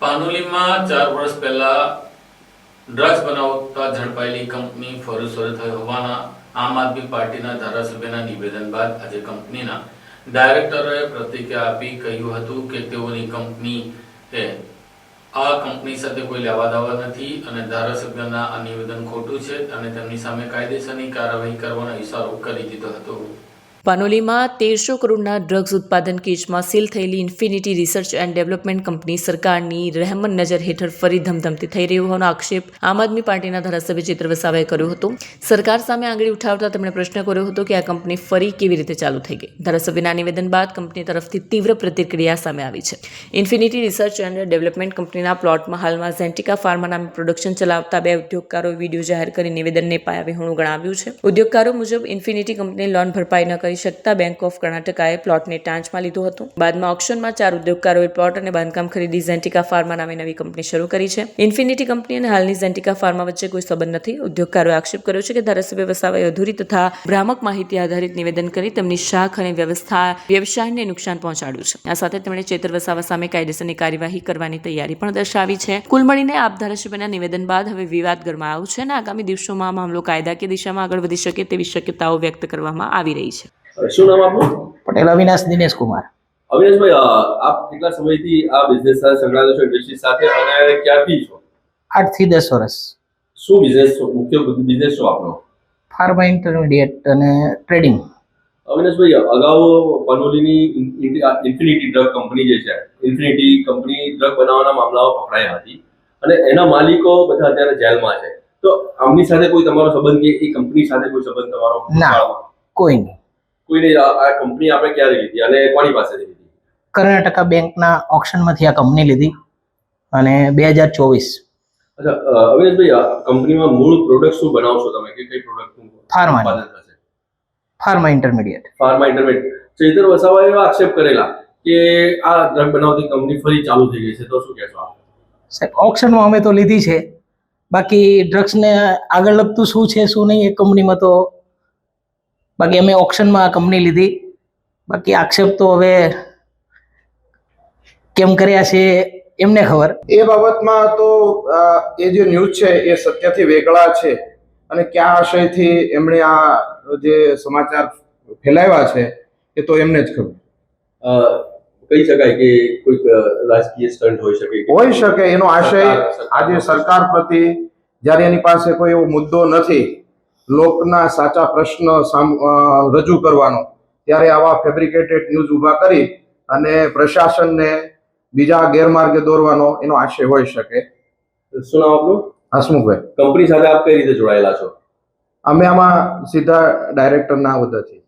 પાનોલીમાં 4 વર્ષ પહેલા ડ્રગ્સ બનાવતા ઝડપાયેલી કંપની ફરુસોર થઈ હોવાના આમ આદમી પાર્ટીના ધારાસભ્યના નિવેદન બાદ આજે કંપનીના ડાયરેક્ટરોએ પ્રતિક્રિયા આપી કહ્યું હતું કે તેઓની કંપની આ કંપની સાથે કોઈ લેવાદેવા નથી અને ધારાસભ્યના આ નિવેદન ખોટું છે અને તેમની સામે કાયદેસરની કાર્યવાહી કરવાનો ઇશારો કરી દીધો હતો। પાનોલીમાં 1300 કરોડના ડ્રગ્સ ઉત્પાદન કેસમાં સીલ થયેલી infinity research and development company સરકારની રહેમન નજર હેઠળ ફરી ધમધમતી થઈ રહી હોવાનો આક્ષેપ આમ આદમી પાર્ટીના ધારાસભ્ય ચિત્ર વસાવાએ કર્યો હતો। સરકાર સામે આંગળી ઉઠાવતા તેમણે પ્રશ્ન કર્યો હતો કે આ કંપની ફરી કેવી રીતે ચાલુ થઈ ગઈ। ધારાસભ્યના નિવેદન બાદ કંપની તરફથી તીવ્ર પ્રતિક્રિયા સામે આવી છે। ઇન્ફિનિટી રિસર્ચ એન્ડ ડેવલપમેન્ટ કંપનીના પ્લોટમાં હાલમાં ઝેન્ટિકા ફાર્મા નામે પ્રોડક્શન ચલાવતા 2 ઉદ્યોગકારોએ વિડીયો જાહેર કરી નિવેદનને પાયાવિહોણું ગણાવ્યું છે। ઉદ્યોગકારો મુજબ ઇન્ફિનિટી કંપની લોન ભરપાઈ ન કરી શકતા બેંક ઓફ કર્ણાટકાએ પ્લોટને ટાંચમાં લીધો હતો। બાદમાં ઓક્શનમાં 4 ઉદ્યોગકારોએ પ્લોટ અને બાંધકામ ખરીદી ઝેન્ટિકા ફાર્મા નામે નવી કંપની શરૂ કરી છે। ઇન્ફિનિટી કંપની અને હાલની ઝેન્ટિકા ફાર્મા વચ્ચે કોઈ સંબંધ નથી। ઉદ્યોગકારોએ આક્ષેપ કર્યો છે કે ધારાસભ્ય વસાવાએ અધૂરી તથા ભ્રામક માહિતી આધારિત નિવેદન કરી તેમની શાખ અને વ્યવસાયને નુકસાન પહોંચાડ્યું છે। આ સાથે તેમણે ચેતર વસાવા સામે કાયદેસરની કાર્યવાહી કરવાની તૈયારી પણ દર્શાવી છે। કુલ મળીને આપ ધારાસભ્યના નિવેદન બાદ હવે વિવાદ ગરમાયો છે અને આગામી દિવસોમાં આ મામલો કાયદાકીય દિશામાં આગળ વધી શકે તેવી શક્યતાઓ વ્યક્ત કરવામાં આવી રહી છે। શું નામ આપનું? પટેલ અવિનાશ દિનેશ કુમાર। અવિનાશભાઈ, આપ કેટલા સમયથી આ બિઝનેસ સાથે સંકળાયેલા છો, ઇન્ડસ્ટ્રી સાથે, અને ક્યાંથી છો? 8 થી 10 વર્ષ। શું બિઝનેસ, મુખ્ય બિઝનેસ શું આપનો? ફાર્મા ઇન્ટરમીડિયેટ અને ટ્રેડિંગ। અવિનાશભાઈ, અગાઉ પનોલીની ઇન્ફિનિટી ડ્રગ કંપની જે છે, ઇન્ફિનિટી કંપની ડ્રગ બનાવવાના મામલાઓ પકડાયા હતી અને એના માલિકો બધા અત્યારે જેલમાં છે। તો આમની સાથે કોઈ તમારો સંબંધ કે એ કંપની સાથે કોઈ સંબંધ તમારો? ના, કોઈ નહીં। કોઈને આ કંપની આપણે ક્યારે લીધી અને કોની પાસેથી લીધી? કર્ણાટકા બેંકના ઓક્શનમાંથી આ કંપની લીધી અને 2024। અચ્છા અવિનાશભાઈ, આ કંપનીમાં મૂળ પ્રોડક્ટ શું બનાવશો તમે, કે કઈ પ્રોડક્ટનું ફાર્મા થશે? Pharma intermediate. Pharma intermediate. Chaitar વસાવાએ એવા આક્ષેપ કરેલા કે આ ડ્રગ બનાવતી કંપની ફરી ચાલુ થઈ ગઈ છે, તો શું કહેશો આપ? સાહેબ, ઓક્શનમાં અમે તો લીધી છે, બાકી ડ્રગ્સને આગળ લગતું શું છે શું નહીં એ કંપનીમાં તો, બાકી અમે ઓક્શનમાં આ કંપની લીધી। બાકી આક્ષેપ તો હવે કેમ કર્યા છે એમને ખબર। એ બાબતમાં તો એ જે ન્યૂઝ છે એ સત્યથી વેગળા છે અને કયા આશયથી એમણે આ જે સમાચાર ફેલાવ્યા છે એ તો એમને જ ખબર। કહી શકાય કે કોઈક રાજકીય સ્ટન્ટ હોઈ શકે એનો આશય આજે સરકાર પ્રતિ જ્યારે એની પાસે કોઈ એવો મુદ્દો નથી લોકના સાચા પ્રશ્ન રજૂ કરવાનો, ત્યારે આવા ફેબ્રિકેટેડ ન્યૂઝ ઊભા કરી અને પ્રશાસનને બીજા ગેરમાર્ગે દોરવાનો એનો આશય હોઈ શકે। શું નામ આપનું? હસમુખભાઈ। કંપની સાથે આપ કઈ રીતે જોડાયેલા છો? અમે આમાં સીધા ડાયરેક્ટરના હોદ્દેથી।